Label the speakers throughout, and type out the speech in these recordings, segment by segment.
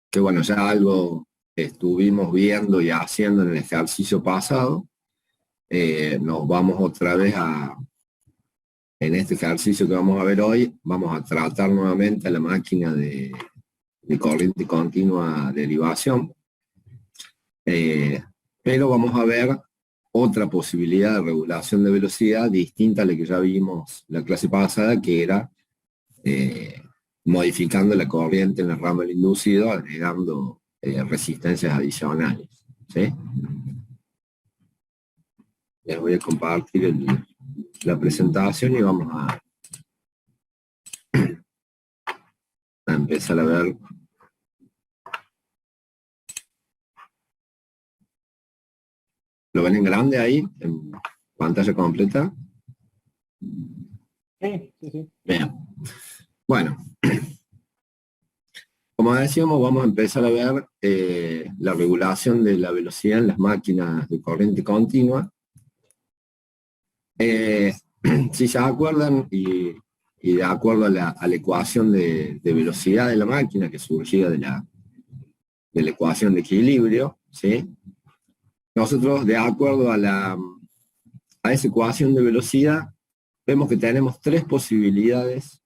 Speaker 1: que bueno, ya algo estuvimos viendo y haciendo en el ejercicio pasado. Nos vamos otra vez en este ejercicio que vamos a ver hoy, vamos a tratar nuevamente la máquina de corriente continua derivación, pero vamos a ver otra posibilidad de regulación de velocidad distinta a la que ya vimos la clase pasada, que era modificando la corriente en la rama del inducido, agregando resistencias adicionales. ¿Sí? Les voy a compartir la presentación y vamos a empezar a ver. ¿Lo ven en grande ahí? ¿En pantalla completa?
Speaker 2: Sí.
Speaker 1: Bien. Bueno. Como decíamos, vamos a empezar a ver la regulación de la velocidad en las máquinas de corriente continua. Si se acuerdan, y de acuerdo a la ecuación de velocidad de la máquina que surgía de la ecuación de equilibrio, ¿sí? Nosotros, de acuerdo a esa ecuación de velocidad, vemos que tenemos tres posibilidades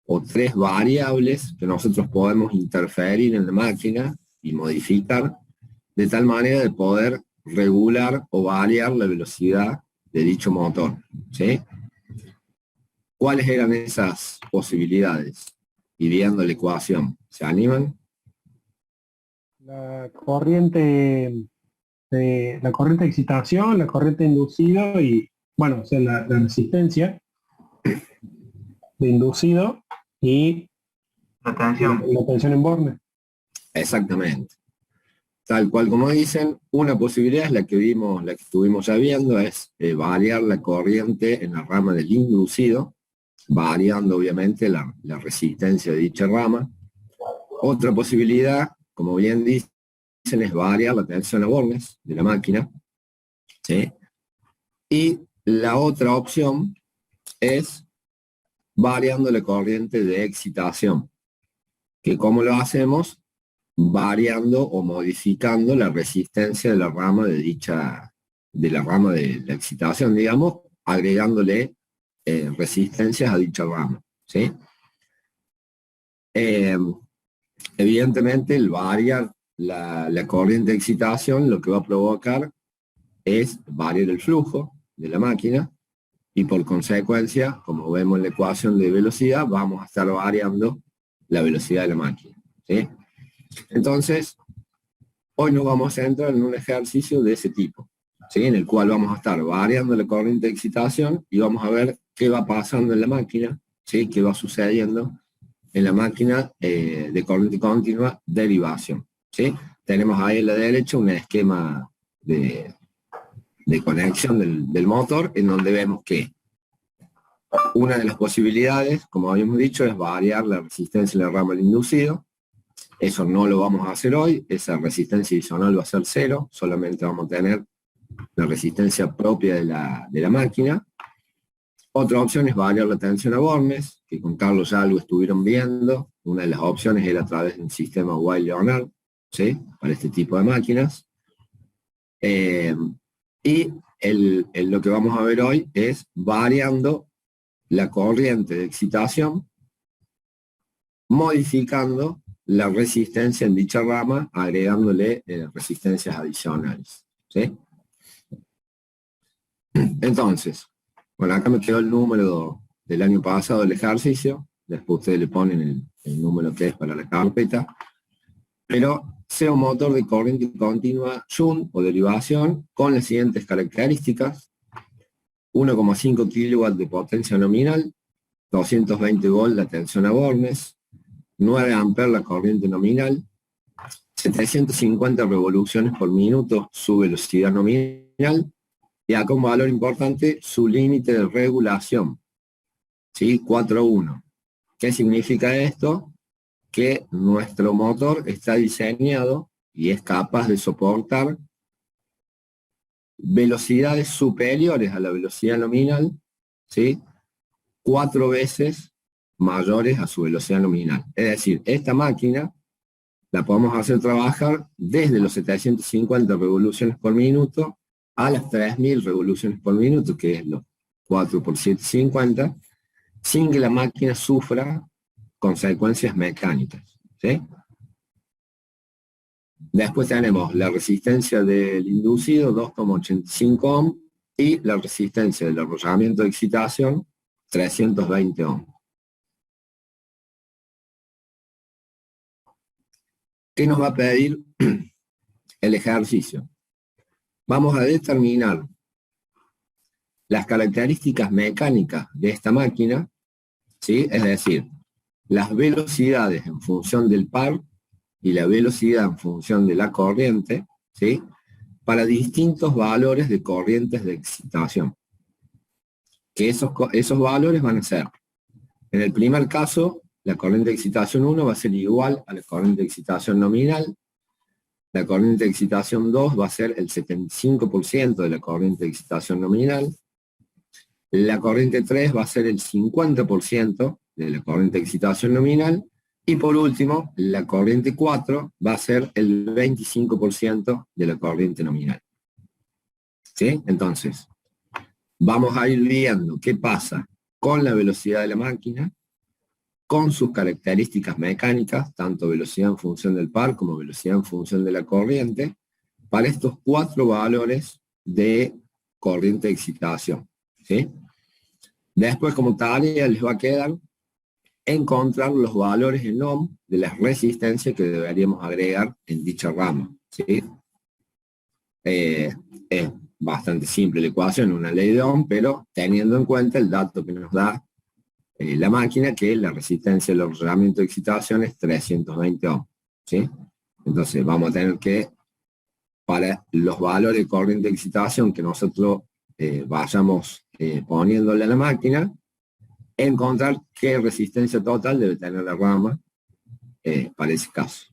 Speaker 1: o tres variables que nosotros podemos interferir en la máquina y modificar de tal manera de poder regular o variar la velocidad de dicho motor. ¿Sí? ¿Cuáles eran esas posibilidades? Y viendo la ecuación, ¿se animan?
Speaker 2: La corriente de excitación, la corriente inducido y, bueno, o sea, la resistencia de inducido y
Speaker 3: La tensión.
Speaker 2: la tensión en borne.
Speaker 1: Exactamente. Tal cual como dicen, una posibilidad es la que vimos, la que estuvimos ya viendo, es variar la corriente en la rama del inducido, variando obviamente la resistencia de dicha rama. Otra posibilidad, como bien dicen, es variar la tensión a bornes de la máquina. ¿Sí? Y la otra opción es variando la corriente de excitación, que como lo hacemos, variando o modificando la resistencia de la rama de la excitación, digamos, agregándole resistencias a dicha rama. ¿Sí? Evidentemente, el variar la corriente de excitación lo que va a provocar es variar el flujo de la máquina y por consecuencia, como vemos en la ecuación de velocidad, vamos a estar variando la velocidad de la máquina. ¿Sí? Entonces, hoy nos vamos a entrar en un ejercicio de ese tipo, ¿sí? En el cual vamos a estar variando la corriente de excitación y vamos a ver qué va pasando en la máquina, ¿sí? Qué va sucediendo en la máquina de corriente continua derivación. ¿Sí? Tenemos ahí a la derecha un esquema de conexión del motor, en donde vemos que una de las posibilidades, como habíamos dicho, es variar la resistencia en la rama del inducido. Eso no lo vamos a hacer hoy, esa resistencia adicional va a ser cero, solamente vamos a tener la resistencia propia de la máquina. Otra opción es variar la tensión a bornes, que con Carlos ya algo estuvieron viendo. Una de las opciones era a través de un sistema Weil-Leonard, ¿sí? Para este tipo de máquinas. Y lo que vamos a ver hoy es variando la corriente de excitación, modificando la resistencia en dicha rama, agregándole resistencias adicionales. ¿Sí? Entonces, bueno, acá me quedó el número del año pasado del ejercicio, después ustedes le ponen el número que es para la carpeta, pero sea un motor de corriente continua shunt o derivación con las siguientes características: 1,5 kW de potencia nominal, 220 volts la tensión a bornes, 9 amperes la corriente nominal, 750 revoluciones por minuto su velocidad nominal, y acá un valor importante, su límite de regulación, ¿sí? 4.1. ¿Qué significa esto? Que nuestro motor está diseñado y es capaz de soportar velocidades superiores a la velocidad nominal, ¿sí? 4 veces mayores a su velocidad nominal. Es decir, esta máquina la podemos hacer trabajar desde los 750 revoluciones por minuto a las 3000 revoluciones por minuto, que es los 4 por 750, sin que la máquina sufra consecuencias mecánicas, ¿sí? Después tenemos la resistencia del inducido, 2,85 ohm, y la resistencia del arrollamiento de excitación, 320 ohm. ¿Qué nos va a pedir el ejercicio? Vamos a determinar las características mecánicas de esta máquina, ¿sí? Es decir, las velocidades en función del par y la velocidad en función de la corriente, ¿sí? Para distintos valores de corrientes de excitación. Que esos valores van a ser, en el primer caso, la corriente de excitación 1 va a ser igual a la corriente de excitación nominal, la corriente de excitación 2 va a ser el 75% de la corriente de excitación nominal, la corriente 3 va a ser el 50% de la corriente de excitación nominal, y por último, la corriente 4 va a ser el 25% de la corriente nominal. ¿Sí? Entonces, vamos a ir viendo qué pasa con la velocidad de la máquina, con sus características mecánicas, tanto velocidad en función del par como velocidad en función de la corriente, para estos 4 valores de corriente de excitación, ¿sí? Después, como tarea, les va a quedar encontrar los valores en ohm de las resistencias que deberíamos agregar en dicha rama, ¿sí? Es bastante simple la ecuación, una ley de ohm, pero teniendo en cuenta el dato que nos da la máquina, que la resistencia del arrollamiento de excitación es 320 ohm, ¿sí? Entonces vamos a tener que, para los valores de corriente de excitación que nosotros vayamos poniéndole a la máquina, encontrar qué resistencia total debe tener la rama para ese caso.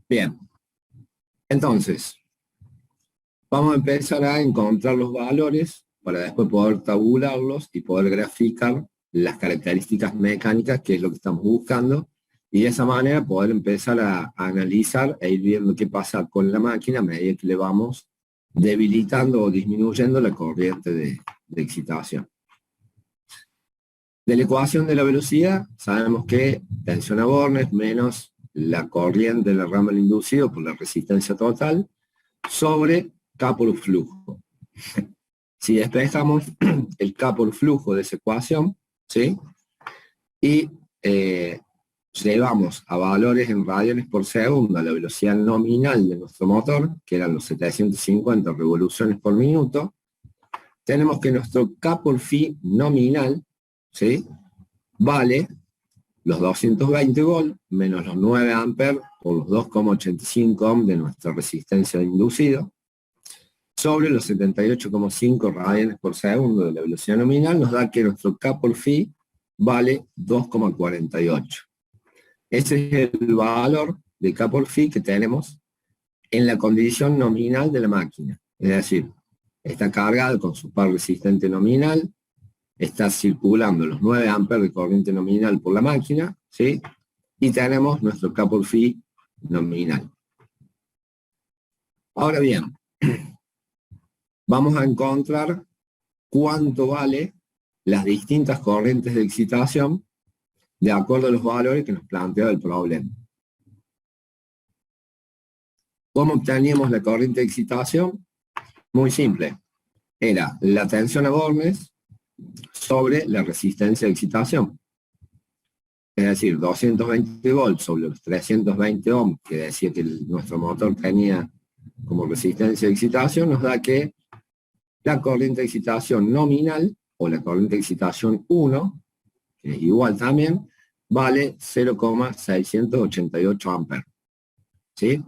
Speaker 1: Bien, entonces, vamos a empezar a encontrar los valores para después poder tabularlos y poder graficar las características mecánicas, que es lo que estamos buscando, y de esa manera poder empezar a analizar e ir viendo qué pasa con la máquina a medida que le vamos debilitando o disminuyendo la corriente de excitación. De la ecuación de la velocidad, sabemos que tensión a bornes menos la corriente de la rama del inducido por la resistencia total sobre K por flujo. Si despejamos el K por flujo de esa ecuación, ¿sí? Y llevamos a valores en radianes por segundo a la velocidad nominal de nuestro motor, que eran los 750 revoluciones por minuto, tenemos que nuestro K por phi nominal, ¿sí? Vale los 220 volt menos los 9 amperes por los 2,85 ohm de nuestra resistencia de inducido, sobre los 78,5 radianes por segundo de la velocidad nominal, nos da que nuestro K por phi vale 2,48. Ese es el valor de K por phi que tenemos en la condición nominal de la máquina. Es decir, está cargado con su par resistente nominal, está circulando los 9 amperes de corriente nominal por la máquina, ¿sí? Y tenemos nuestro K por phi nominal. Ahora bien, vamos a encontrar cuánto vale las distintas corrientes de excitación de acuerdo a los valores que nos plantea el problema. ¿Cómo obteníamos la corriente de excitación? Muy simple. Era la tensión a bornes sobre la resistencia de excitación. Es decir, 220 volts sobre los 320 ohms, que decía que nuestro motor tenía como resistencia de excitación, nos da que la corriente de excitación nominal, o la corriente de excitación 1, que es igual también, vale 0,688 amperes. ¿Sí?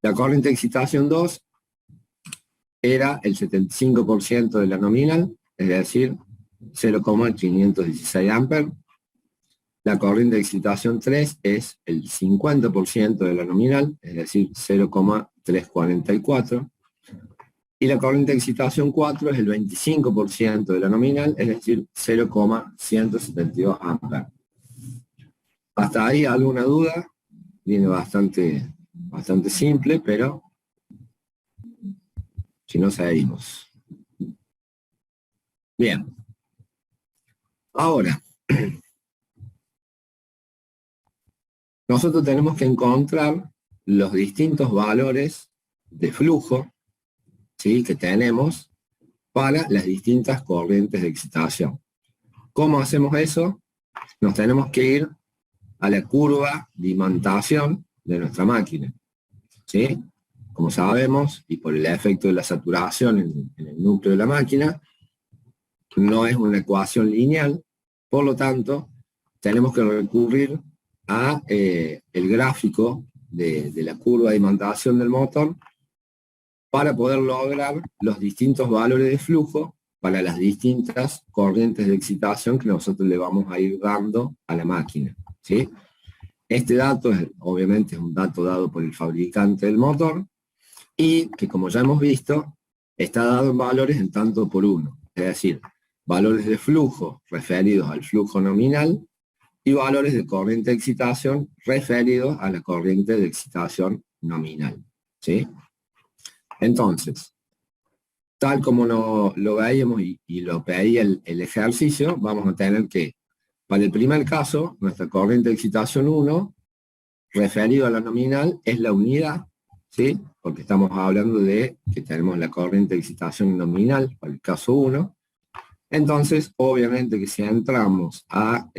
Speaker 1: La corriente de excitación 2 era el 75% de la nominal, es decir, 0,516 amperes. La corriente de excitación 3 es el 50% de la nominal, es decir, 0,344. Y la corriente de excitación 4 es el 25% de la nominal, es decir, 0,172 amperes. ¿Hasta ahí alguna duda? Viene bastante simple, pero si no, seguimos. Bien. Ahora, nosotros tenemos que encontrar los distintos valores de flujo, ¿sí?, que tenemos para las distintas corrientes de excitación. ¿Cómo hacemos eso? Nos tenemos que ir a la curva de imantación de nuestra máquina, ¿sí? Como sabemos, y por el efecto de la saturación en el núcleo de la máquina, no es una ecuación lineal, por lo tanto, tenemos que recurrir a el gráfico de la curva de imantación del motor para poder lograr los distintos valores de flujo para las distintas corrientes de excitación que nosotros le vamos a ir dando a la máquina, ¿sí? Este dato obviamente es un dato dado por el fabricante del motor y que, como ya hemos visto, está dado en valores en tanto por uno, es decir, valores de flujo referidos al flujo nominal y valores de corriente de excitación referidos a la corriente de excitación nominal, ¿sí? Entonces, tal como lo veíamos y lo pedía el ejercicio, vamos a tener que, para el primer caso, nuestra corriente de excitación 1, referido a la nominal, es la unidad, ¿sí? Porque estamos hablando de que tenemos la corriente de excitación nominal, para el caso 1. Entonces, obviamente que si entramos a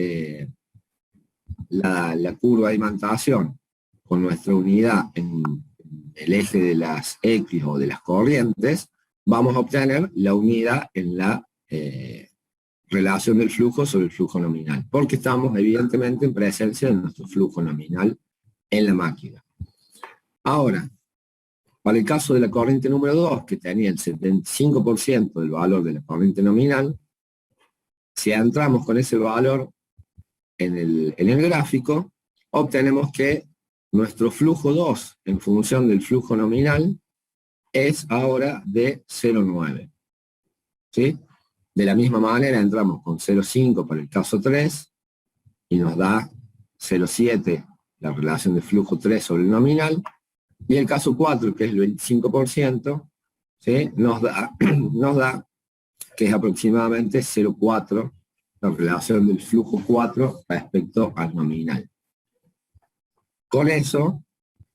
Speaker 1: la curva de imantación con nuestra unidad en el eje de las X o de las corrientes, vamos a obtener la unidad en la relación del flujo sobre el flujo nominal, porque estamos evidentemente en presencia de nuestro flujo nominal en la máquina. Ahora, para el caso de la corriente número 2, que tenía el 75% del valor de la corriente nominal, si entramos con ese valor en el gráfico, obtenemos que nuestro flujo 2 en función del flujo nominal es ahora de 0,9. ¿Sí? De la misma manera entramos con 0,5 para el caso 3 y nos da 0,7 la relación de flujo 3 sobre el nominal, y el caso 4, que es el 25%, ¿sí?, nos da que es aproximadamente 0,4 la relación del flujo 4 respecto al nominal. Con eso,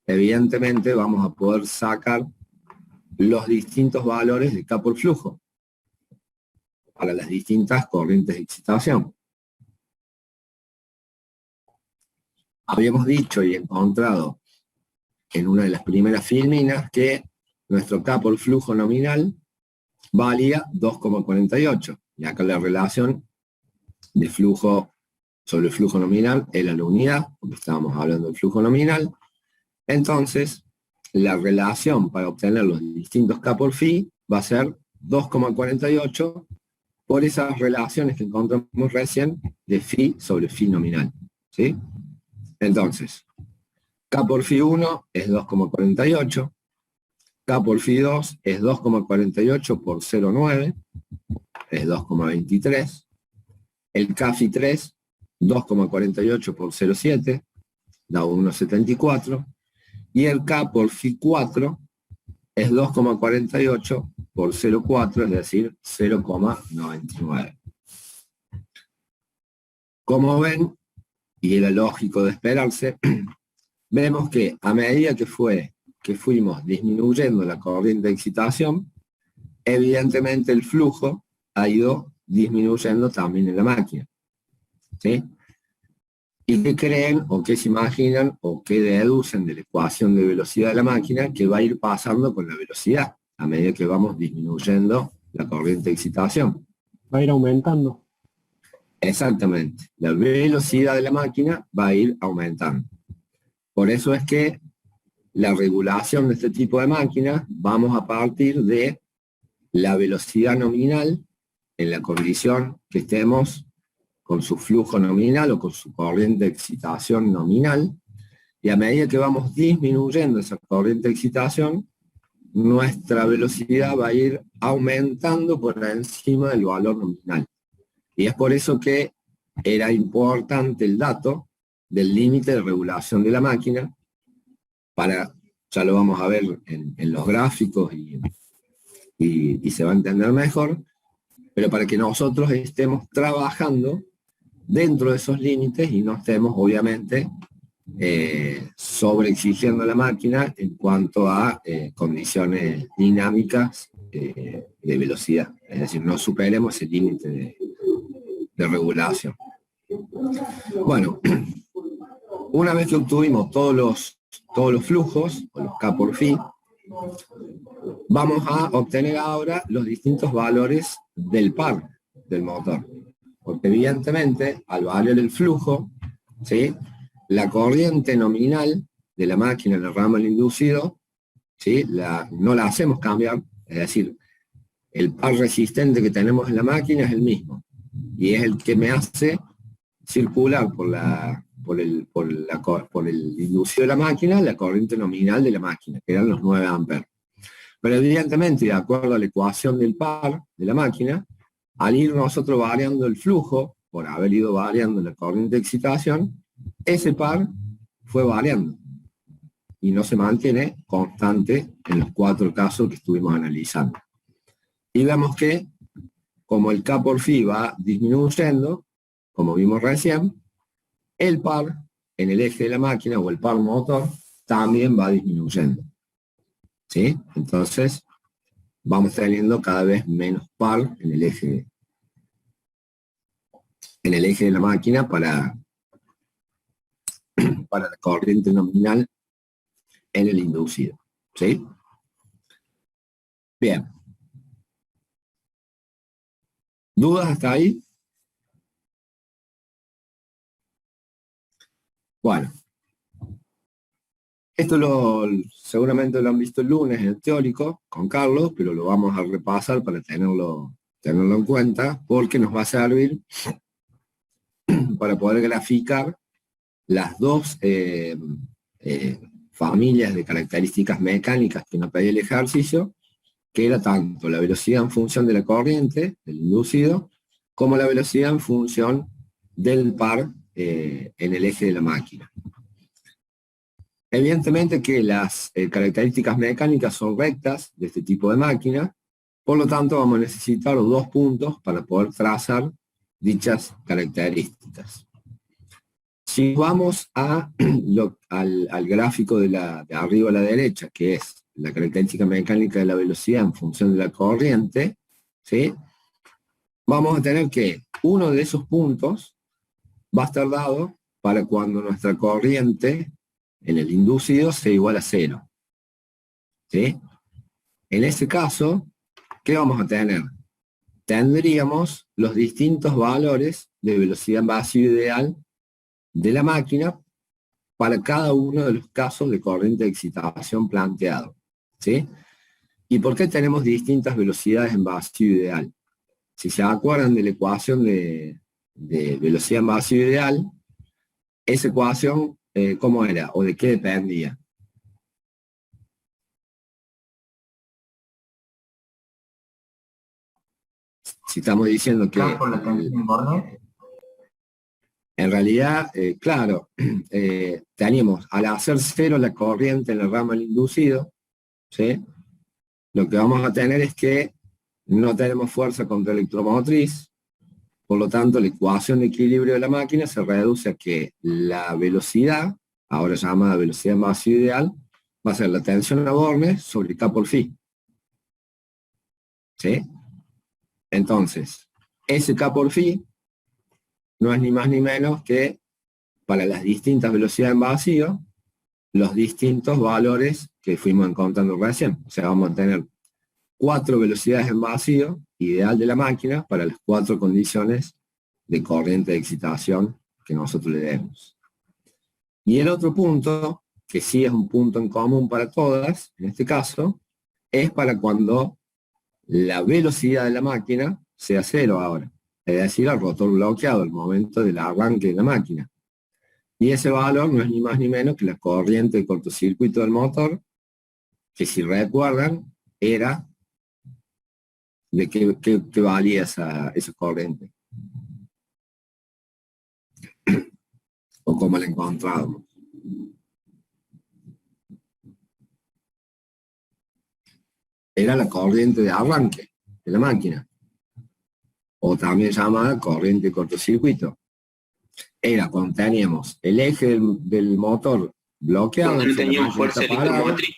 Speaker 1: evidentemente, vamos a poder sacar los distintos valores de K por flujo para las distintas corrientes de excitación. Habíamos dicho y encontrado en una de las primeras filminas que nuestro K por flujo nominal valía 2,48. Y acá la relación de flujo sobre el flujo nominal era la unidad, porque estábamos hablando del flujo nominal. Entonces, la relación para obtener los distintos K por phi va a ser 2,48 por esas relaciones que encontramos recién de phi sobre phi nominal, ¿sí? Entonces, K por phi 1 es 2,48, K por phi 2 es 2,48 por 0,9, es 2,23, el K phi 3, 2,48 por 0,7, da 1,74, y el K por phi 4 es 2,48 por 0,4, es decir, 0,99. Como ven, y era lógico de esperarse, vemos que a medida que fuimos disminuyendo la corriente de excitación, evidentemente el flujo ha ido disminuyendo también en la máquina, ¿sí? ¿Y qué creen, o qué se imaginan, o qué deducen de la ecuación de velocidad de la máquina que va a ir pasando con la velocidad a medida que vamos disminuyendo la corriente de excitación?
Speaker 2: Va a ir aumentando.
Speaker 1: Exactamente. La velocidad de la máquina va a ir aumentando. Por eso es que la regulación de este tipo de máquinas vamos a partir de la velocidad nominal en la condición que estemos con su flujo nominal o con su corriente de excitación nominal, y a medida que vamos disminuyendo esa corriente de excitación, nuestra velocidad va a ir aumentando por encima del valor nominal. Y es por eso que era importante el dato del límite de regulación de la máquina, ya lo vamos a ver en los gráficos y se va a entender mejor, pero para que nosotros estemos trabajando dentro de esos límites y no estemos, obviamente, sobreexigiendo a la máquina en cuanto a condiciones dinámicas de velocidad. Es decir, no superemos el límite de regulación. Bueno, una vez que obtuvimos todos los flujos, o los K por phi, vamos a obtener ahora los distintos valores del par del motor. Porque evidentemente, al variar el flujo, ¿sí?, la corriente nominal de la máquina en el ramo del inducido, ¿sí?, no la hacemos cambiar, es decir, el par resistente que tenemos en la máquina es el mismo, y es el que me hace circular por el inducido de la máquina la corriente nominal de la máquina, que eran los 9 amperes. Pero evidentemente, de acuerdo a la ecuación del par de la máquina, al ir nosotros variando el flujo, por haber ido variando la corriente de excitación, ese par fue variando y no se mantiene constante en los 4 casos que estuvimos analizando. Y vemos que, como el K por phi va disminuyendo, como vimos recién, el par en el eje de la máquina o el par motor también va disminuyendo. ¿Sí? Entonces, vamos teniendo cada vez menos par en el eje de la máquina para la corriente nominal en el inducido. ¿Sí? Bien. ¿Dudas hasta ahí? Bueno. Esto seguramente lo han visto el lunes en el teórico con Carlos, pero lo vamos a repasar para tenerlo en cuenta, porque nos va a servir para poder graficar las dos familias de características mecánicas que nos pedía el ejercicio, que era tanto la velocidad en función de la corriente, del inducido, como la velocidad en función del par en el eje de la máquina. Evidentemente que las características mecánicas son rectas de este tipo de máquina, por lo tanto vamos a necesitar 2 puntos para poder trazar dichas características. Si vamos al gráfico de arriba a la derecha, que es la característica mecánica de la velocidad en función de la corriente, ¿sí?, vamos a tener que uno de esos puntos va a estar dado para cuando nuestra corriente en el inducido sea igual a 0. ¿Sí? En ese caso, ¿qué vamos a tener? Tendríamos los distintos valores de velocidad en vacío ideal de la máquina para cada uno de los casos de corriente de excitación planteado. ¿Sí? ¿Y por qué tenemos distintas velocidades en vacío ideal? Si se acuerdan de la ecuación de velocidad en vacío ideal, esa ecuación, ¿cómo era? ¿O de qué dependía? Si estamos diciendo que...
Speaker 3: Por la tensión en Bornet.
Speaker 1: En realidad, claro, teníamos, al hacer 0 la corriente en el ramo del inducido, ¿sí?, lo que vamos a tener es que no tenemos fuerza contraelectromotriz, por lo tanto la ecuación de equilibrio de la máquina se reduce a que la velocidad, ahora llamada velocidad en vacío ideal, va a ser la tensión a Bornes sobre K por phi. ¿Sí? Entonces, ese K por phi no es ni más ni menos que, para las distintas velocidades en vacío, los distintos valores que fuimos encontrando recién. O sea, vamos a tener 4 velocidades en vacío, ideal de la máquina, para las 4 condiciones de corriente de excitación que nosotros le demos. Y el otro punto, que sí es un punto en común para todas, en este caso, es para cuando la velocidad de la máquina sea 0 ahora. Es decir, el rotor bloqueado, el momento del arranque de la máquina. Y ese valor no es ni más ni menos que la corriente de cortocircuito del motor, que si recuerdan, era de qué valía esa corriente. ¿Ok? o como la encontrábamos. Era la corriente de arranque de la máquina, o también llamada corriente de cortocircuito. Era cuando teníamos el eje del motor bloqueado.
Speaker 3: Cuando no teníamos fuerza electromotriz.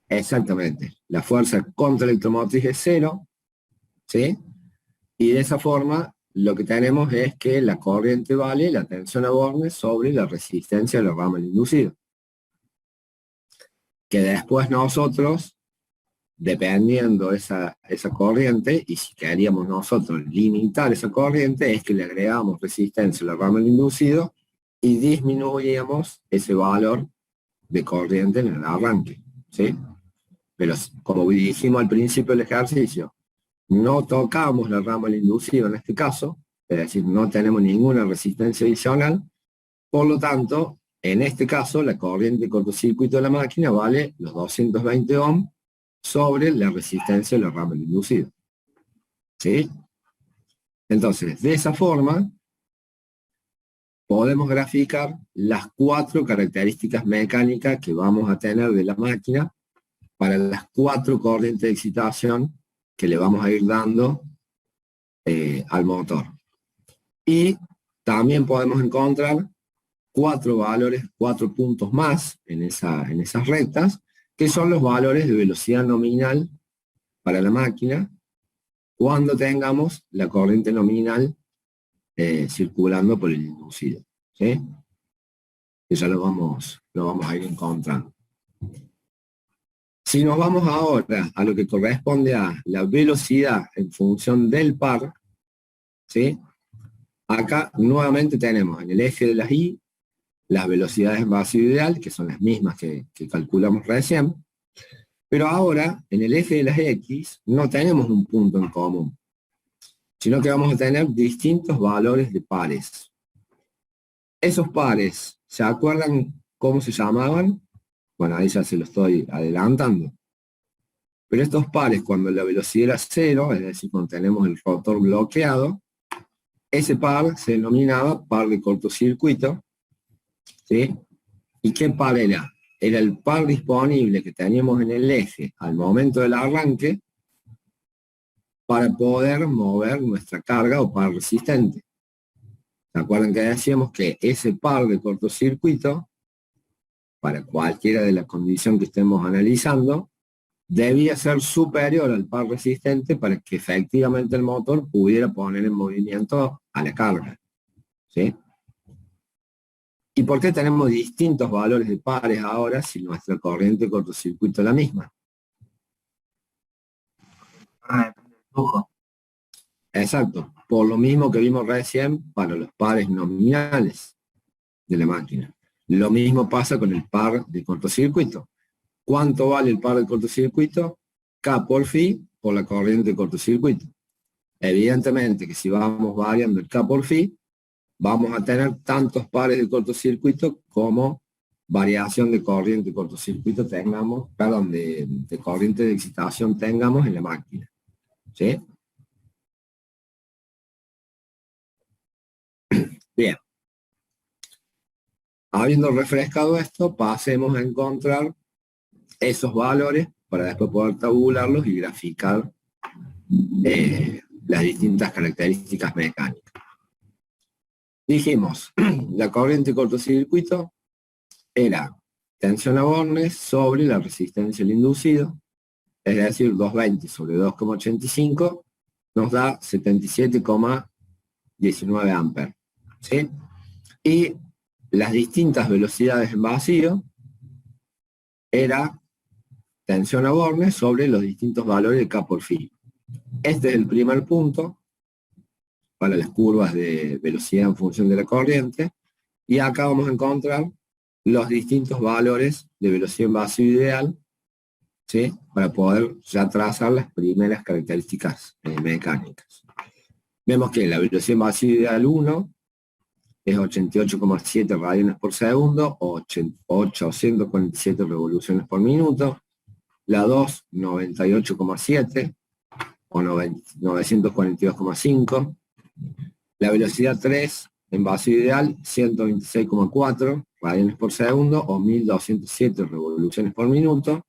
Speaker 1: Exactamente. La fuerza contra electromotriz es 0, ¿sí? Y de esa forma lo que tenemos es que la corriente vale la tensión a borne sobre la resistencia de la rama inducida. Que después nosotros, dependiendo esa corriente, y si queríamos nosotros limitar esa corriente, es que le agregamos resistencia a la rama inducido y disminuíamos ese valor de corriente en el arranque, ¿sí? Pero como dijimos al principio del ejercicio, no tocamos la rama del inducido en este caso, es decir, no tenemos ninguna resistencia adicional, por lo tanto, en este caso, la corriente de cortocircuito de la máquina vale los 220 ohms sobre la resistencia de la rama del inducido. ¿Sí? Entonces, de esa forma, podemos graficar las 4 características mecánicas que vamos a tener de la máquina para las 4 corrientes de excitación que le vamos a ir dando al motor. Y también podemos encontrar 4 valores, 4 puntos más en esas rectas, que son los valores de velocidad nominal para la máquina cuando tengamos la corriente nominal circulando por el inducido. ¿Sí? Que ya lo vamos a ir encontrando. Si nos vamos ahora a lo que corresponde a la velocidad en función del par, ¿sí? Acá nuevamente tenemos en el eje de las Y las velocidades en vacío ideal, que son las mismas que calculamos recién, pero ahora en el eje de las X no tenemos un punto en común, sino que vamos a tener distintos valores de pares. Esos pares, ¿se acuerdan cómo se llamaban? Bueno, ahí ya se lo estoy adelantando. Pero estos pares, cuando la velocidad era 0, es decir, cuando tenemos el rotor bloqueado, ese par se denominaba par de cortocircuito, ¿sí? ¿Y qué par era? Era el par disponible que teníamos en el eje al momento del arranque para poder mover nuestra carga o par resistente. ¿Se acuerdan que decíamos que ese par de cortocircuito, para cualquiera de las condiciones que estemos analizando, debía ser superior al par resistente para que efectivamente el motor pudiera poner en movimiento a la carga? ¿Sí? ¿Y por qué tenemos distintos valores de pares ahora si nuestra corriente de cortocircuito es la misma? Exacto, por lo mismo que vimos recién para los pares nominales de la máquina. Lo mismo pasa con el par de cortocircuito. ¿Cuánto vale el par de cortocircuito? K por phi por la corriente de cortocircuito. Evidentemente que si vamos variando el K por phi, vamos a tener tantos pares de cortocircuito como variación de corriente de cortocircuito tengamos, perdón, de corriente de excitación tengamos en la máquina. ¿Sí? Bien. Habiendo refrescado esto, pasemos a encontrar esos valores para después poder tabularlos y graficar las distintas características mecánicas. Dijimos, la corriente de cortocircuito era tensión a bornes sobre la resistencia del inducido, es decir, 220 sobre 2,85 nos da 77,19 amperes. ¿Sí? Y las distintas velocidades en vacío era tensión a bornes sobre los distintos valores de K por phi. Este es el primer punto para las curvas de velocidad en función de la corriente, y acá vamos a encontrar los distintos valores de velocidad en vacío ideal, ¿sí? Para poder ya trazar las primeras características mecánicas. Vemos que la velocidad en vacío ideal 1 es 88,7 radianes por segundo, o 847 revoluciones por minuto. La 2, 98,7 o 942,5. La velocidad 3, en vacío ideal 126,4 radianes por segundo o 1207 revoluciones por minuto,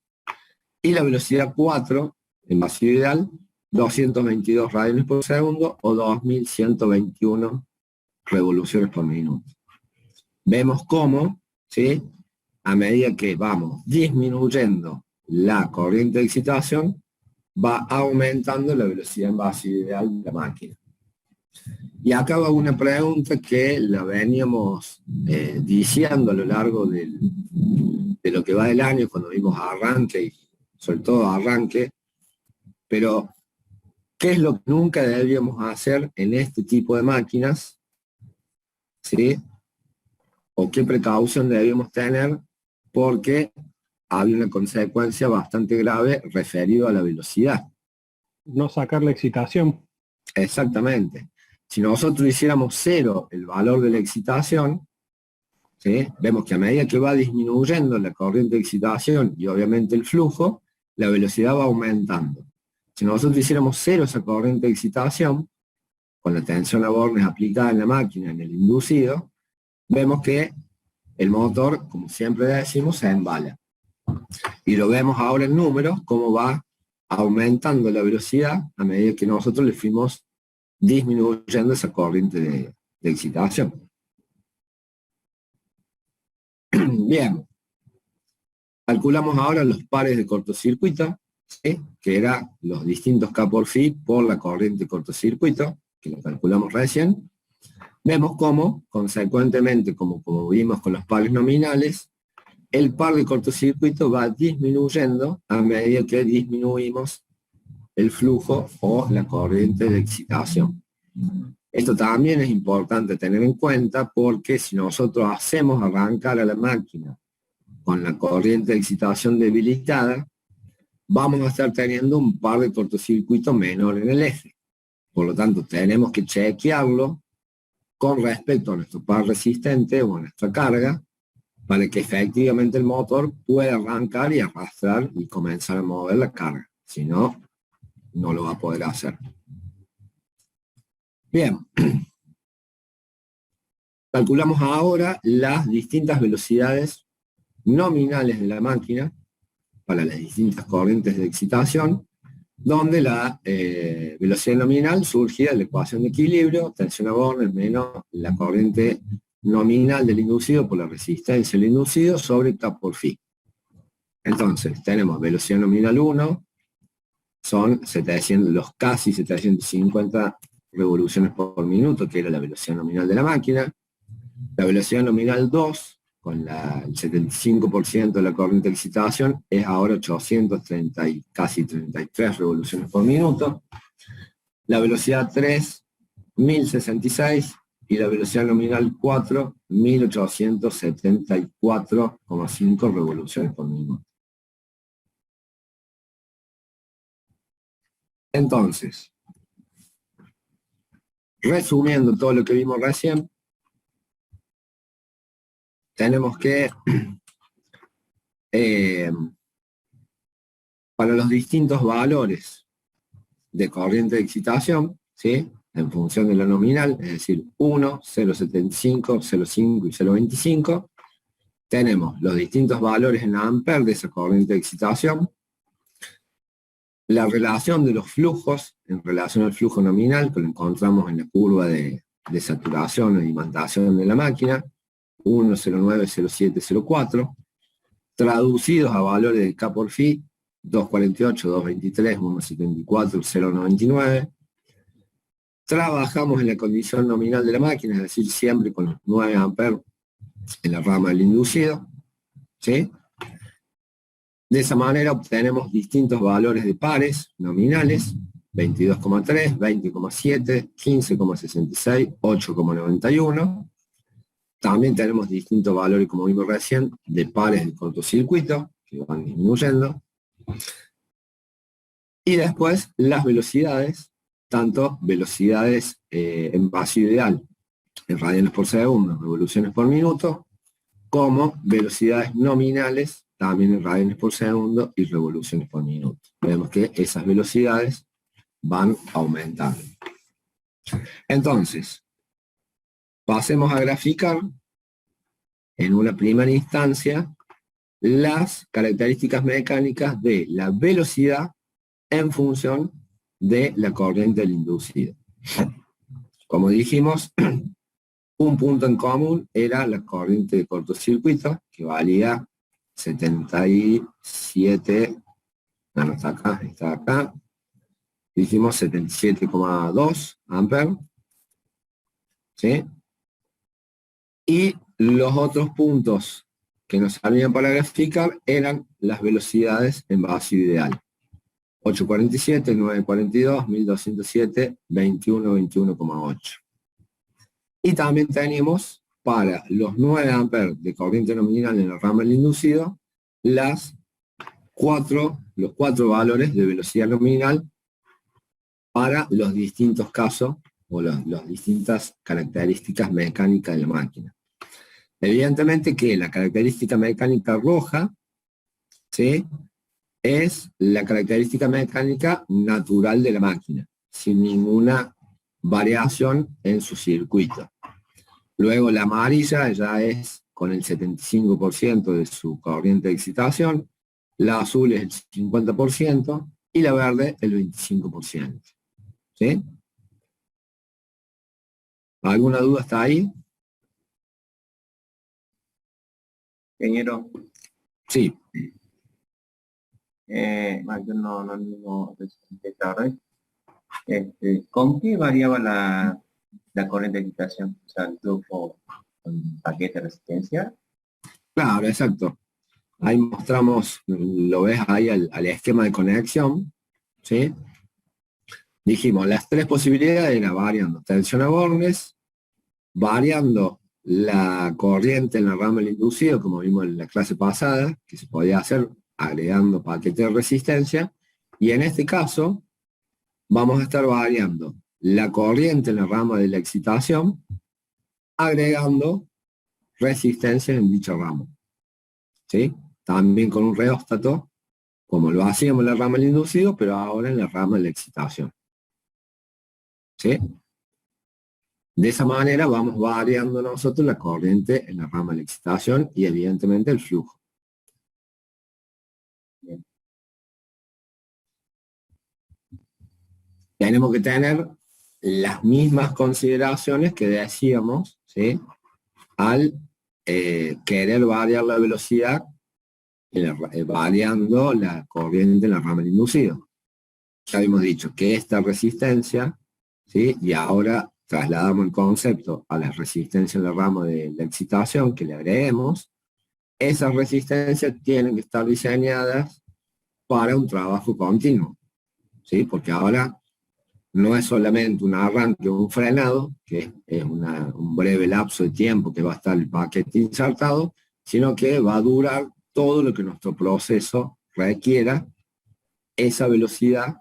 Speaker 1: y la velocidad 4 en vacío ideal 222 radianes por segundo o 2121 revoluciones por minuto. Vemos cómo, ¿sí?, a medida que vamos disminuyendo la corriente de excitación, va aumentando la velocidad en vacío ideal de la máquina. Y acá va una pregunta que la veníamos diciendo a lo largo de lo que va del año, cuando vimos arranque, y sobre todo arranque, pero ¿qué es lo que nunca deberíamos hacer en este tipo de máquinas? ¿Sí? ¿O qué precaución debemos tener? Porque había una consecuencia bastante grave referido a la velocidad.
Speaker 2: No sacar la excitación.
Speaker 1: Exactamente. Si nosotros hiciéramos 0 el valor de la excitación, ¿sí?, vemos que a medida que va disminuyendo la corriente de excitación y obviamente el flujo, la velocidad va aumentando. Si nosotros hiciéramos 0 esa corriente de excitación, con la tensión a bornes aplicada en la máquina, en el inducido, vemos que el motor, como siempre decimos, se embala. Y lo vemos ahora en números, cómo va aumentando la velocidad a medida que nosotros le fuimos disminuyendo esa corriente de excitación. Bien. Calculamos ahora los pares de cortocircuito, ¿sí?, que eran los distintos K por phi por la corriente de cortocircuito, que lo calculamos recién. Vemos cómo, consecuentemente, como vimos con los pares nominales, el par de cortocircuito va disminuyendo a medida que disminuimos el flujo o la corriente de excitación. Esto también es importante tener en cuenta, porque si nosotros hacemos arrancar a la máquina con la corriente de excitación debilitada, vamos a estar teniendo un par de cortocircuito menor en el eje. Por lo tanto, tenemos que chequearlo con respecto a nuestro par resistente o a nuestra carga, para que efectivamente el motor pueda arrancar y arrastrar y comenzar a mover la carga. Si no, no lo va a poder hacer. Bien. Calculamos ahora las distintas velocidades nominales de la máquina para las distintas corrientes de excitación, donde la velocidad nominal surgía de la ecuación de equilibrio, tensión a bornes menos la corriente nominal del inducido por la resistencia del inducido sobre K por phi. Entonces, tenemos velocidad nominal 1, son 700, los casi 750 revoluciones por minuto, que era la velocidad nominal de la máquina. La velocidad nominal 2, con el 75% de la corriente de excitación, es ahora 830 y casi 33 revoluciones por minuto. La velocidad 3, 1066, y la velocidad nominal 4, 1874,5 revoluciones por minuto. Entonces, resumiendo todo lo que vimos recién, tenemos que, para los distintos valores de corriente de excitación, ¿sí?, en función de la nominal, es decir, 1, 0,75, 0,5 y 0,25, tenemos los distintos valores en amperes de esa corriente de excitación, la relación de los flujos en relación al flujo nominal, que lo encontramos en la curva de saturación o de imantación de la máquina, 1, 0,9, 0,7, 0,4, traducidos a valores de K por phi, 2,48, 2,23, 1,74, 0,99. Trabajamos en la condición nominal de la máquina, es decir, siempre con los 9 amperes en la rama del inducido, ¿sí? De esa manera obtenemos distintos valores de pares nominales, 22,3, 20,7, 15,66, 8,91. También tenemos distintos valores, como vimos recién, de pares de cortocircuito, que van disminuyendo. Y después las velocidades, tanto velocidades en vacío ideal, en radianes por segundo, revoluciones por minuto, como velocidades nominales, también en radianes por segundo y revoluciones por minuto. Vemos que esas velocidades van aumentando. Entonces, pasemos a graficar en una primera instancia las características mecánicas de la velocidad en función de la corriente del inducido. Como dijimos, un punto en común era la corriente de cortocircuito, que valía 77, no está acá, dijimos 77,2 amperes, ¿sí? Y los otros puntos que nos salían para graficar eran las velocidades en vacío ideal. 847, 942, 1207, 21, 21,8. Y también tenemos para los 9 amperes de corriente nominal en el ramo del inducido, los 4 valores de velocidad nominal para los distintos casos o las distintas características mecánicas de la máquina. Evidentemente que la característica mecánica roja, ¿sí?, es la característica mecánica natural de la máquina, sin ninguna variación en su circuito. Luego la amarilla ya es con el 75% de su corriente de excitación, la azul es el 50% y la verde el 25%. ¿Sí? ¿Alguna duda hasta ahí?
Speaker 4: Ingeniero,
Speaker 1: Sí.
Speaker 4: yo no claro, ¿con qué variaba la corriente de excitación? O sea, el flujo con paquete de resistencia.
Speaker 1: Claro, exacto. Ahí mostramos, lo ves ahí al esquema de conexión, ¿sí? Dijimos, las 3 posibilidades eran variando tensión a bornes, variando la corriente en la rama del inducido, como vimos en la clase pasada, que se podía hacer agregando paquete de resistencia, y en este caso vamos a estar variando la corriente en la rama de la excitación, agregando resistencia en dicho ramo. ¿Sí? También con un reóstato, como lo hacíamos en la rama del inducido, pero ahora en la rama de la excitación. ¿Sí? De esa manera vamos variando nosotros la corriente en la rama de la excitación y evidentemente el flujo. Bien. Tenemos que tener las mismas consideraciones que decíamos, ¿sí?, al querer variar la velocidad, variando la corriente en la rama del inducido. Ya habíamos dicho que esta resistencia, ¿sí?, y ahora trasladamos el concepto a la resistencia en la rama de la excitación que le agreguemos. Esas resistencias tienen que estar diseñadas para un trabajo continuo, ¿sí?, porque ahora no es solamente un arranque o un frenado, que es un breve lapso de tiempo que va a estar el paquete insertado, sino que va a durar todo lo que nuestro proceso requiera, esa velocidad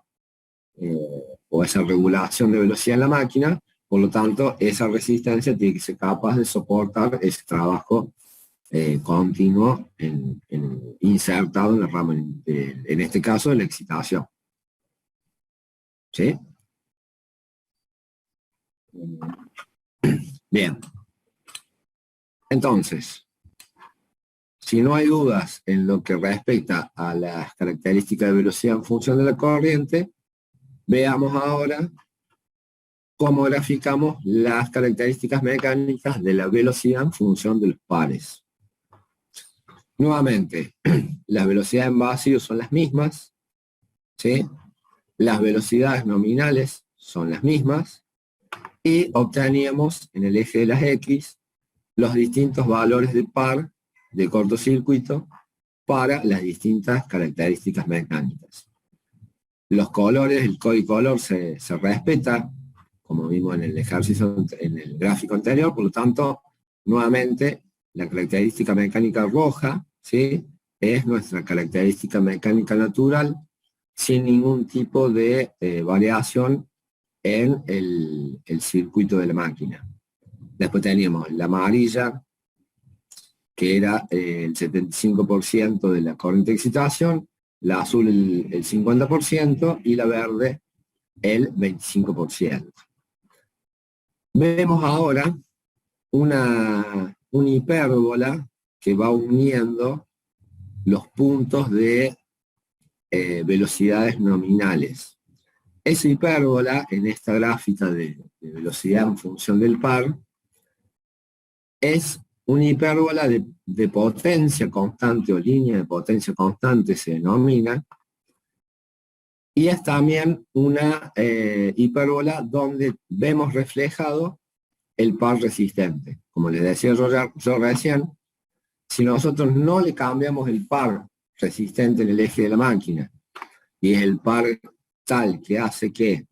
Speaker 1: o esa regulación de velocidad en la máquina. Por lo tanto, esa resistencia tiene que ser capaz de soportar ese trabajo continuo insertado en la rama, en este caso, de la excitación. ¿Sí? Bien. Entonces, si no hay dudas en lo que respecta a las características de velocidad en función de la corriente, veamos ahora cómo graficamos las características mecánicas de la velocidad en función de los pares. Nuevamente, las velocidades en vacío son las mismas, ¿sí? Las velocidades nominales son las mismas, y obteníamos en el eje de las X los distintos valores de par de cortocircuito para las distintas características mecánicas. Los colores, el código color se respeta, como vimos en el ejercicio, en el gráfico anterior. Por lo tanto, nuevamente, la característica mecánica roja, ¿sí?, es nuestra característica mecánica natural, sin ningún tipo de variación en el circuito de la máquina. Después teníamos la amarilla, que era el 75% de la corriente de excitación, la azul el 50% y la verde el 25%. Vemos ahora una hipérbola que va uniendo los puntos de velocidades nominales. Esa hipérbola, en esta gráfica de velocidad en función del par, es una hipérbola de potencia constante o línea de potencia constante se denomina, y es también una hipérbola donde vemos reflejado el par resistente. Como les decía yo recién, si nosotros no le cambiamos el par resistente en el eje de la máquina, y es el par tal que hace que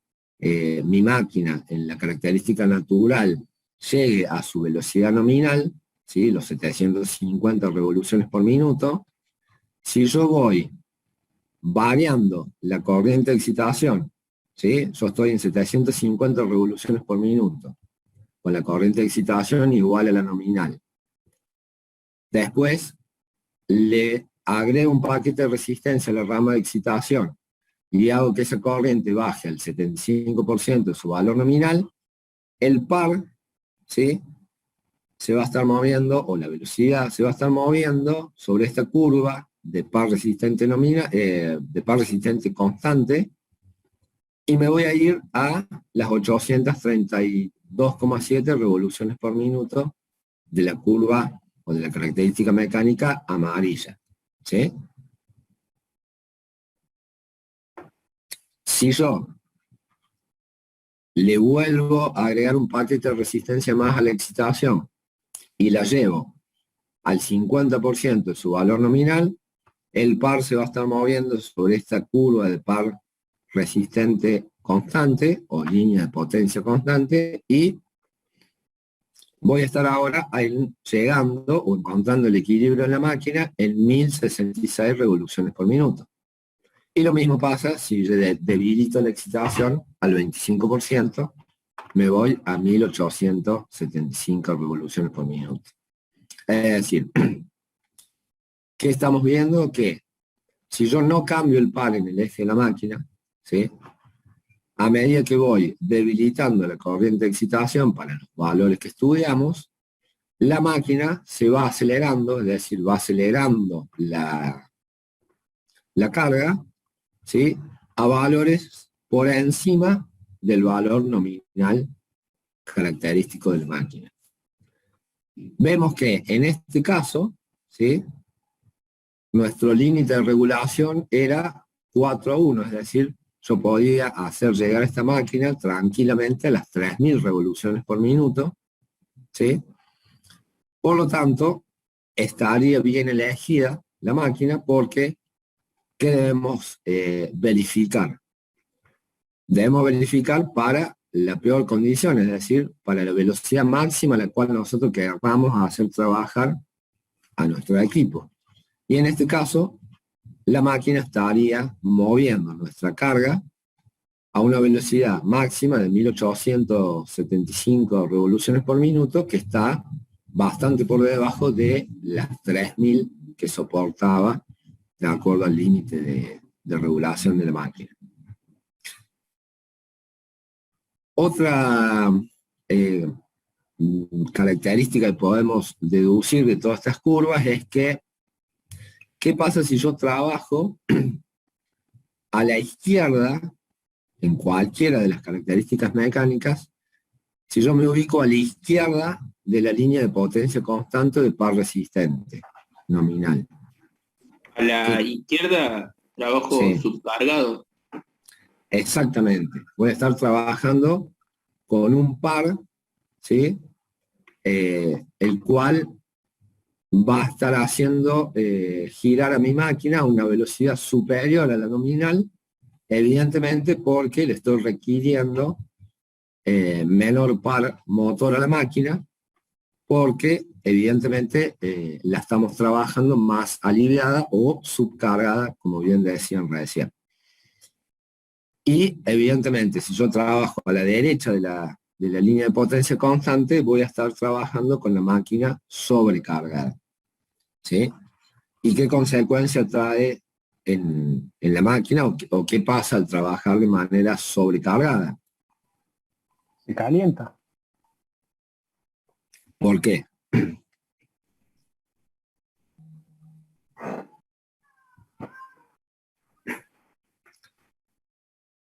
Speaker 1: mi máquina en la característica natural llegue a su velocidad nominal, ¿sí? Los 750 revoluciones por minuto, si yo voy variando la corriente de excitación, ¿sí? Yo estoy en 750 revoluciones por minuto, con la corriente de excitación igual a la nominal. Después le agrego un paquete de resistencia a la rama de excitación y hago que esa corriente baje al 75% de su valor nominal, el par, ¿sí?, se va a estar moviendo, o la velocidad se va a estar moviendo sobre esta curva de par resistente de par resistente constante, y me voy a ir a las 832,7 revoluciones por minuto de la curva o de la característica mecánica amarilla, ¿sí? Si yo le vuelvo a agregar un paquete de resistencia más a la excitación y la llevo al 50% de su valor nominal, el par se va a estar moviendo sobre esta curva de par resistente constante o línea de potencia constante, y voy a estar ahora llegando o encontrando el equilibrio en la máquina en 1066 revoluciones por minuto. Y lo mismo pasa si yo debilito la excitación al 25%, me voy a 1875 revoluciones por minuto. Es decir, ¿qué estamos viendo? Que si yo no cambio el par en el eje de la máquina, ¿sí?, a medida que voy debilitando la corriente de excitación para los valores que estudiamos, la máquina se va acelerando, es decir, va acelerando la carga, ¿sí?, a valores por encima del valor nominal característico de la máquina. Vemos que en este caso, ¿sí?, nuestro límite de regulación era 4:1, es decir, yo podía hacer llegar a esta máquina tranquilamente a las 3000 revoluciones por minuto, ¿sí? Por lo tanto, estaría bien elegida la máquina, porque ¿qué debemos verificar? Debemos verificar para la peor condición, es decir, para la velocidad máxima a la cual nosotros queramos hacer trabajar a nuestro equipo. Y en este caso, la máquina estaría moviendo nuestra carga a una velocidad máxima de 1875 revoluciones por minuto, que está bastante por debajo de las 3000 que soportaba de acuerdo al límite de regulación de la máquina. Otra característica que podemos deducir de todas estas curvas es que, ¿qué pasa si yo trabajo a la izquierda en cualquiera de las características mecánicas? Si yo me ubico a la izquierda de la línea de potencia constante de par resistente nominal.
Speaker 3: A la izquierda, trabajo subcargado.
Speaker 1: Exactamente. Voy a estar trabajando con un par, ¿sí?, el cual va a estar haciendo girar a mi máquina a una velocidad superior a la nominal, evidentemente porque le estoy requiriendo menor par motor a la máquina, porque evidentemente la estamos trabajando más aliviada o subcargada, como bien decían recién. Y evidentemente, si yo trabajo a la derecha de la línea de potencia constante, voy a estar trabajando con la máquina sobrecargada, ¿sí? ¿Y qué consecuencia trae en la máquina, o qué pasa al trabajar de manera sobrecargada?
Speaker 2: Se calienta.
Speaker 1: ¿Por qué?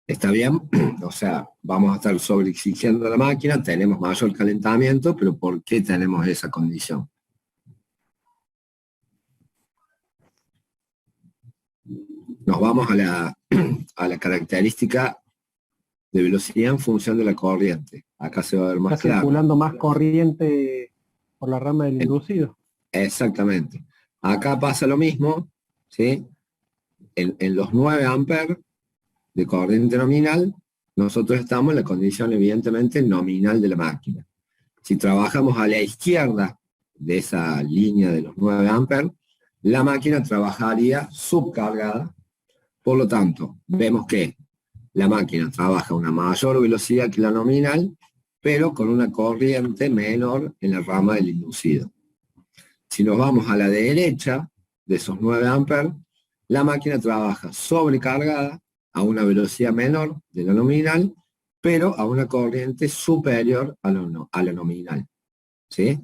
Speaker 1: ¿Está bien? O sea, vamos a estar sobreexigiendo la máquina, tenemos mayor calentamiento, pero ¿por qué tenemos esa condición? Nos vamos a la característica de velocidad en función de la corriente. Acá se va a ver más
Speaker 2: Está
Speaker 1: claro.
Speaker 2: circulando más corriente por la rama del inducido.
Speaker 1: Exactamente. Acá pasa lo mismo, ¿sí? En los 9 amperes de corriente nominal, nosotros estamos en la condición evidentemente nominal de la máquina. Si trabajamos a la izquierda de esa línea de los 9 amperes, la máquina trabajaría subcargada. Por lo tanto, vemos que la máquina trabaja a una mayor velocidad que la nominal, pero con una corriente menor en la rama del inducido. Si nos vamos a la derecha de esos 9 amperes, la máquina trabaja sobrecargada a una velocidad menor de la nominal, pero a una corriente superior a la nominal. ¿Sí?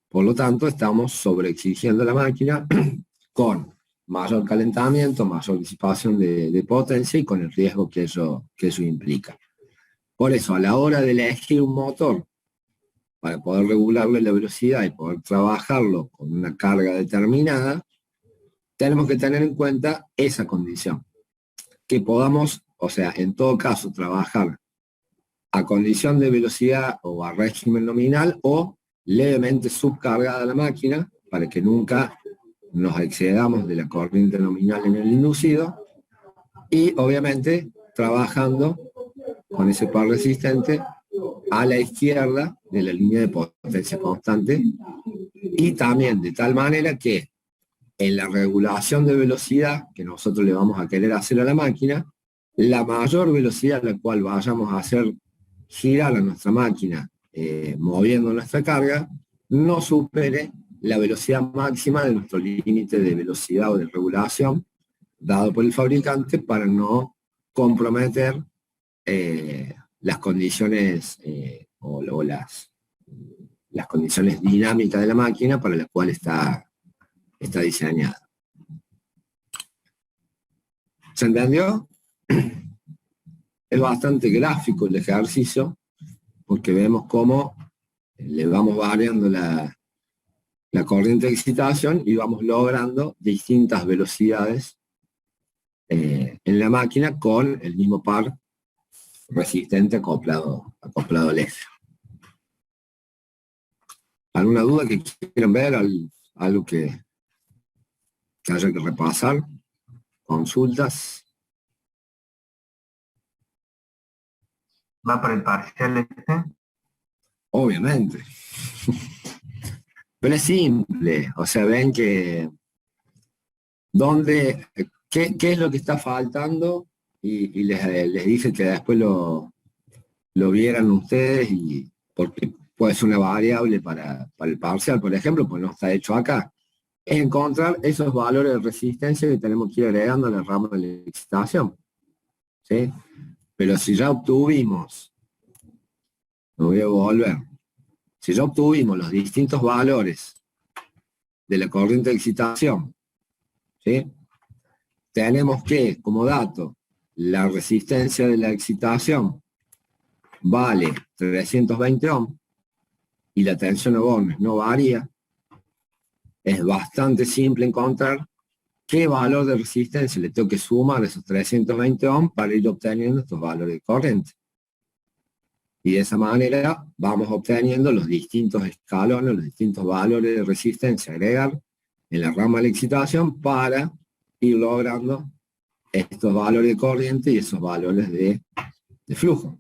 Speaker 1: Por lo tanto, estamos sobreexigiendo la máquina con mayor calentamiento, mayor disipación de potencia y con el riesgo que eso implica. Por eso, a la hora de elegir un motor para poder regularle la velocidad y poder trabajarlo con una carga determinada, tenemos que tener en cuenta esa condición. Que podamos, o sea, en todo caso, trabajar a condición de velocidad o a régimen nominal o levemente subcargada la máquina para que nunca nos excedamos de la corriente nominal en el inducido y obviamente trabajando con ese par resistente a la izquierda de la línea de potencia constante y también de tal manera que en la regulación de velocidad que nosotros le vamos a querer hacer a la máquina, la mayor velocidad a la cual vayamos a hacer girar a nuestra máquina moviendo nuestra carga, no supere la velocidad máxima de nuestro límite de velocidad o de regulación dado por el fabricante para no comprometer las condiciones o las condiciones dinámicas de la máquina para la cual está diseñada. ¿Se entendió? Es bastante gráfico el ejercicio porque vemos cómo le vamos variando la corriente de excitación y vamos logrando distintas velocidades en la máquina con el mismo par resistente acoplado al eje. ¿Alguna duda que quieran ver? ¿Algo que haya que repasar? ¿Consultas?
Speaker 4: ¿Va para el parcial este?
Speaker 1: Obviamente. Pero es simple, o sea, ven que qué es lo que está faltando y les dice que después lo vieran ustedes y porque puede ser una variable para el parcial, por ejemplo, pues no está hecho acá. Es encontrar esos valores de resistencia que tenemos que ir agregando a la rama de la excitación. ¿Sí? Pero si ya obtuvimos, me voy a volver, si ya obtuvimos los distintos valores de la corriente de excitación, ¿sí? Tenemos que, como dato, la resistencia de la excitación vale 320 ohms y la tensión a bornes no varía. Es bastante simple encontrar qué valor de resistencia le tengo que sumar a esos 320 ohms para ir obteniendo estos valores de corriente. Y de esa manera vamos obteniendo los distintos escalones, los distintos valores de resistencia a agregar en la rama de la excitación para ir logrando estos valores de corriente y esos valores de flujo.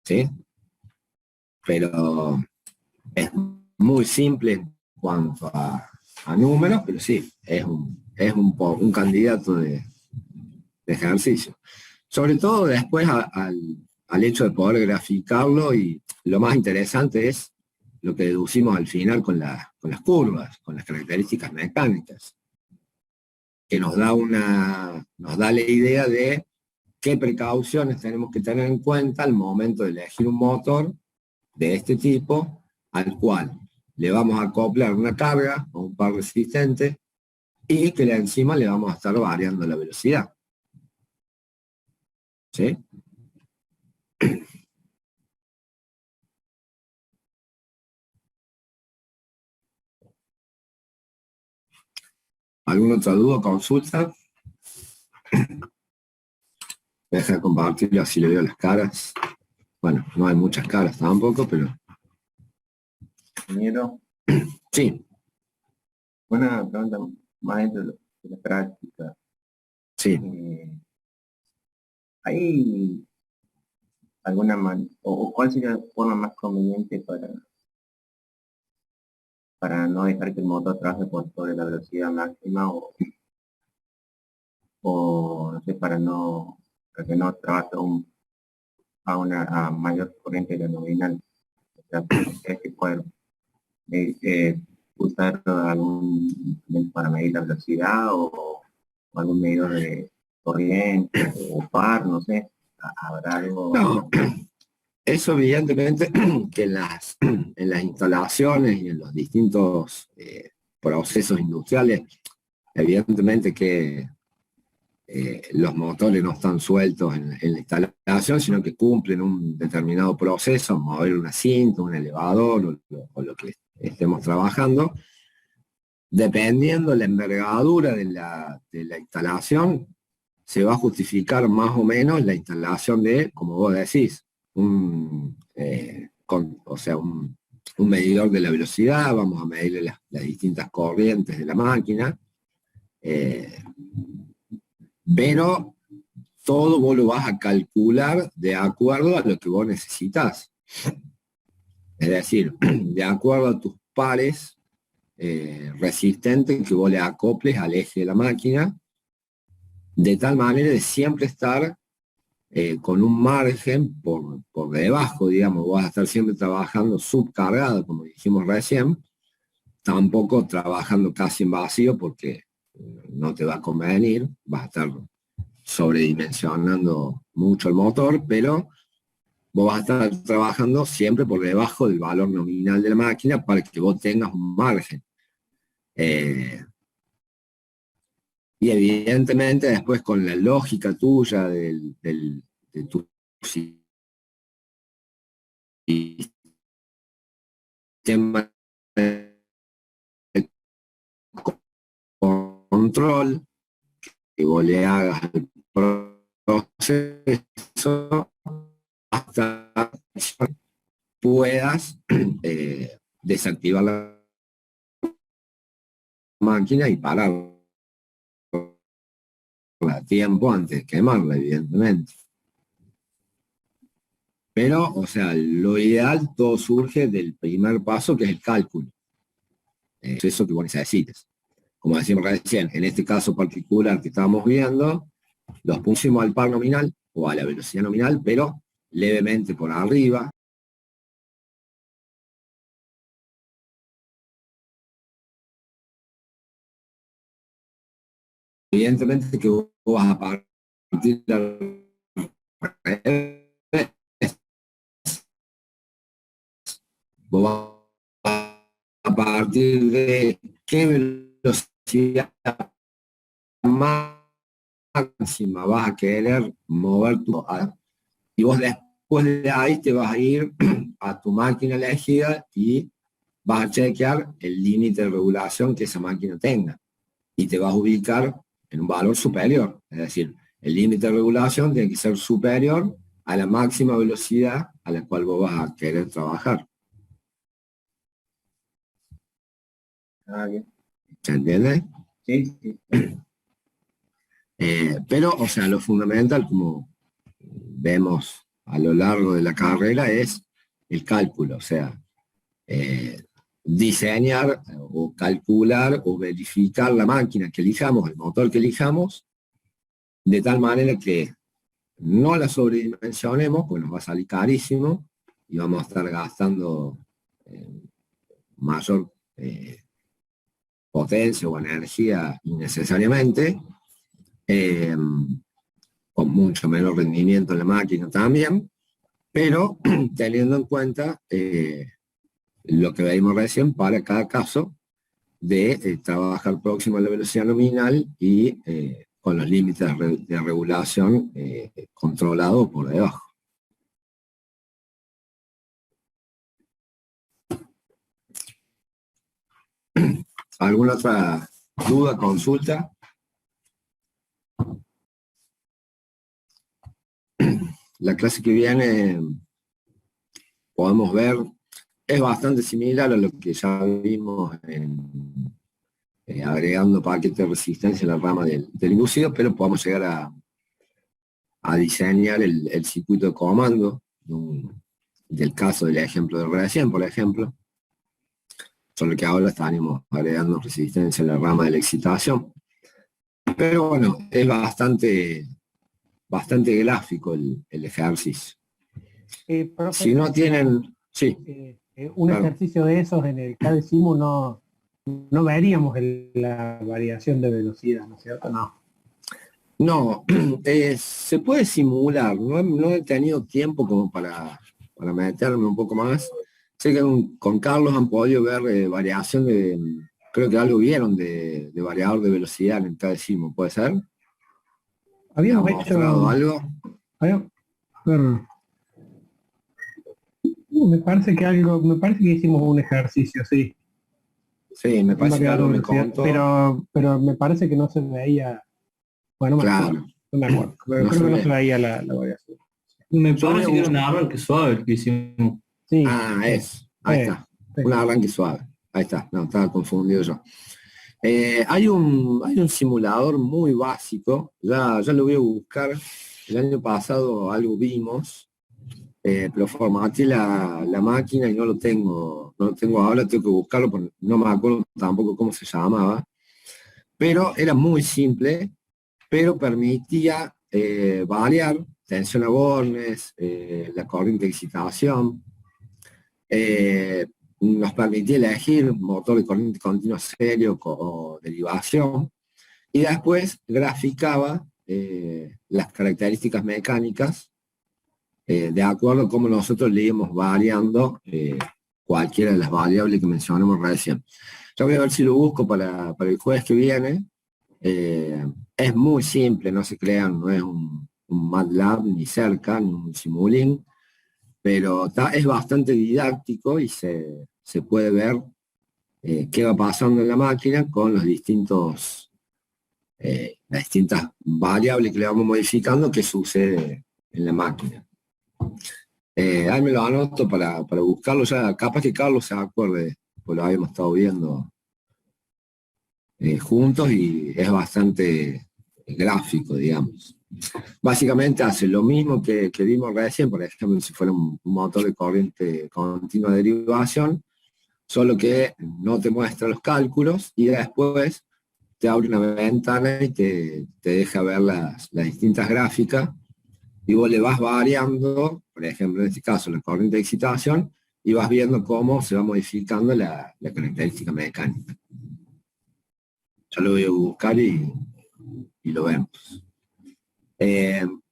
Speaker 1: ¿Sí? Pero es muy simple en cuanto a números, pero sí, es un candidato de ejercicio. Sobre todo después al hecho de poder graficarlo y lo más interesante es lo que deducimos al final con las curvas, con las características mecánicas, que nos da la idea de qué precauciones tenemos que tener en cuenta al momento de elegir un motor de este tipo al cual le vamos a acoplar una carga o un par resistente y que encima le vamos a estar variando la velocidad. ¿Sí? ¿Alguna otra duda o consulta? Deja de compartir, así le veo las caras. Bueno, no hay muchas caras tampoco, pero...
Speaker 4: Ingeniero,
Speaker 1: Sí,
Speaker 4: una pregunta más dentro de la práctica.
Speaker 1: sí.
Speaker 4: ¿Hay alguna o cuál sería la forma más conveniente para no dejar que el motor trabaje por sobre la velocidad máxima o no sé, para que no trabaje a mayor corriente de la nominal? O sea, es que poder usar algún instrumento para medir la velocidad o algún medidor de corriente o par, no sé, habrá algo.
Speaker 1: No, eso evidentemente que en las instalaciones y en los distintos procesos industriales, evidentemente que los motores no están sueltos en la instalación, sino que cumplen un determinado proceso, mover una cinta, un elevador o lo que estemos trabajando. Dependiendo la envergadura de la instalación, se va a justificar más o menos la instalación de, como vos decís, un medidor de la velocidad, vamos a medir las distintas corrientes de la máquina, pero todo vos lo vas a calcular de acuerdo a lo que vos necesitas. Es decir, de acuerdo a tus pares resistentes que vos le acoples al eje de la máquina, de tal manera de siempre estar con un margen por debajo, digamos, vas a estar siempre trabajando subcargado, como dijimos recién, tampoco trabajando casi en vacío porque no te va a convenir, vas a estar sobredimensionando mucho el motor, pero vos vas a estar trabajando siempre por debajo del valor nominal de la máquina para que vos tengas un margen. Y evidentemente después con la lógica tuya de tu sistema de control, que vos le hagas el proceso hasta puedas desactivar la máquina y pararla a tiempo antes de quemarla, evidentemente. Pero, o sea, lo ideal todo surge del primer paso, que es el cálculo. Es eso que vos necesites. Como decimos recién, en este caso particular que estábamos viendo, los pusimos al par nominal o a la velocidad nominal, pero levemente por arriba. Evidentemente que vos vas a partir vos vas a partir de qué velocidad máxima vas a querer mover y vos después de ahí te vas a ir a tu máquina elegida y vas a chequear el límite de regulación que esa máquina tenga y te vas a ubicar en un valor superior, es decir, el límite de regulación tiene que ser superior a la máxima velocidad a la cual vos vas a querer trabajar.
Speaker 4: Bien.
Speaker 1: ¿Se entiende?
Speaker 4: Sí, sí.
Speaker 1: Pero, o sea, lo fundamental, como vemos a lo largo de la carrera, es el cálculo, o sea, diseñar o calcular o verificar la máquina que elijamos, el motor que elijamos, de tal manera que no la sobredimensionemos, pues nos va a salir carísimo y vamos a estar gastando mayor potencia o energía innecesariamente, con mucho menos rendimiento en la máquina también, pero teniendo en cuenta lo que veíamos recién para cada caso de trabajar próximo a la velocidad nominal y con los límites de regulación controlados por debajo. ¿Alguna otra duda, consulta? La clase que viene podemos ver, es bastante similar a lo que ya vimos agregando paquetes de resistencia en la rama del inducido, pero podemos llegar a diseñar el circuito de comando del caso del ejemplo de recién, por ejemplo. Solo que ahora estaremos agregando resistencia en la rama de la excitación. Pero bueno, es bastante gráfico el ejercicio.
Speaker 2: Profe,
Speaker 1: Si no tienen... Sí.
Speaker 2: Un
Speaker 1: claro.
Speaker 2: ejercicio de esos en el CADE-SIMU no veríamos la variación de velocidad, ¿no es cierto?
Speaker 1: No, se puede simular. No he tenido tiempo como para meterme un poco más. Sé que con Carlos han podido ver variación de... Creo que algo vieron de variador de velocidad en el CADE-SIMU, ¿puede ser?
Speaker 2: Habíamos
Speaker 1: mostrado algo.
Speaker 2: Me parece que hicimos un ejercicio, sí.
Speaker 1: Sí, me parece que algo me contó.
Speaker 2: Pero me parece que no se veía. Bueno,
Speaker 1: claro.
Speaker 2: No me acuerdo. Creo que no se veía la variación.
Speaker 5: Me parece que era un arranque suave el que hicimos.
Speaker 2: Sí.
Speaker 1: Ahí está. Sí. Un arranque suave. Ahí está. No, estaba confundido yo. Hay un simulador muy básico. Ya lo voy a buscar. El año pasado algo vimos. Pero formateé la máquina y no lo tengo ahora, tengo que buscarlo porque no me acuerdo tampoco cómo se llamaba, pero era muy simple, pero permitía variar tensión a bornes, la corriente de excitación, nos permitía elegir motor de corriente continua serio o derivación, y después graficaba las características mecánicas de acuerdo a cómo nosotros le íbamos variando cualquiera de las variables que mencionamos recién. Yo voy a ver si lo busco para el jueves que viene. Es muy simple, no se crean, no es un MATLAB ni cerca, ni un Simulink, pero es bastante didáctico y se puede ver qué va pasando en la máquina con las distintas variables que le vamos modificando, qué sucede en la máquina. Ahí me lo anoto para buscarlo ya, capaz que Carlos se acuerde, pues lo habíamos estado viendo juntos y es bastante gráfico, digamos. Básicamente hace lo mismo que vimos recién, por ejemplo, si fuera un motor de corriente continua de derivación, solo que no te muestra los cálculos y después te abre una ventana y te deja ver las distintas gráficas. Y vos le vas variando, por ejemplo, en este caso, la corriente de excitación, y vas viendo cómo se va modificando la característica mecánica. Ya lo voy a buscar y lo vemos.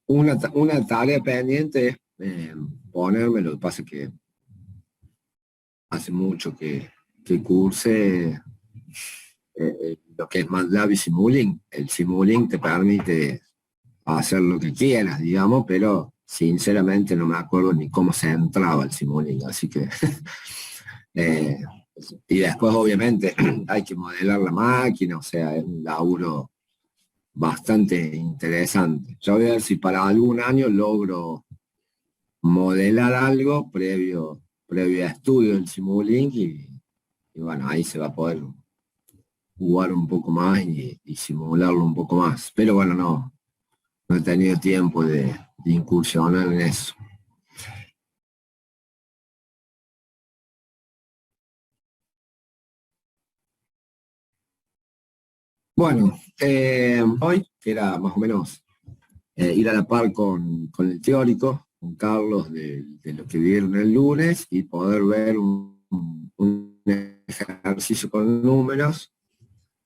Speaker 1: Una tarea pendiente es ponerme, lo que pasa es que hace mucho que curse lo que es MATLAB y Simulink. El Simulink te permite hacer lo que quieras, digamos, pero sinceramente no me acuerdo ni cómo se entraba el Simulink, así que y después obviamente hay que modelar la máquina, o sea, es un laburo bastante interesante. Yo voy a ver si para algún año logro modelar algo previo a estudio del Simulink y bueno, ahí se va a poder jugar un poco más y simularlo un poco más, pero bueno, no he tenido tiempo de incursionar en eso. Bueno, hoy era más o menos ir a la par con el teórico, con Carlos, de lo que vieron el lunes y poder ver un ejercicio con números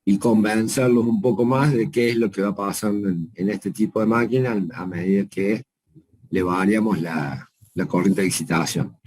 Speaker 1: y convencerlos un poco más de qué es lo que va pasando en este tipo de máquina a medida que le variamos la corriente de excitación.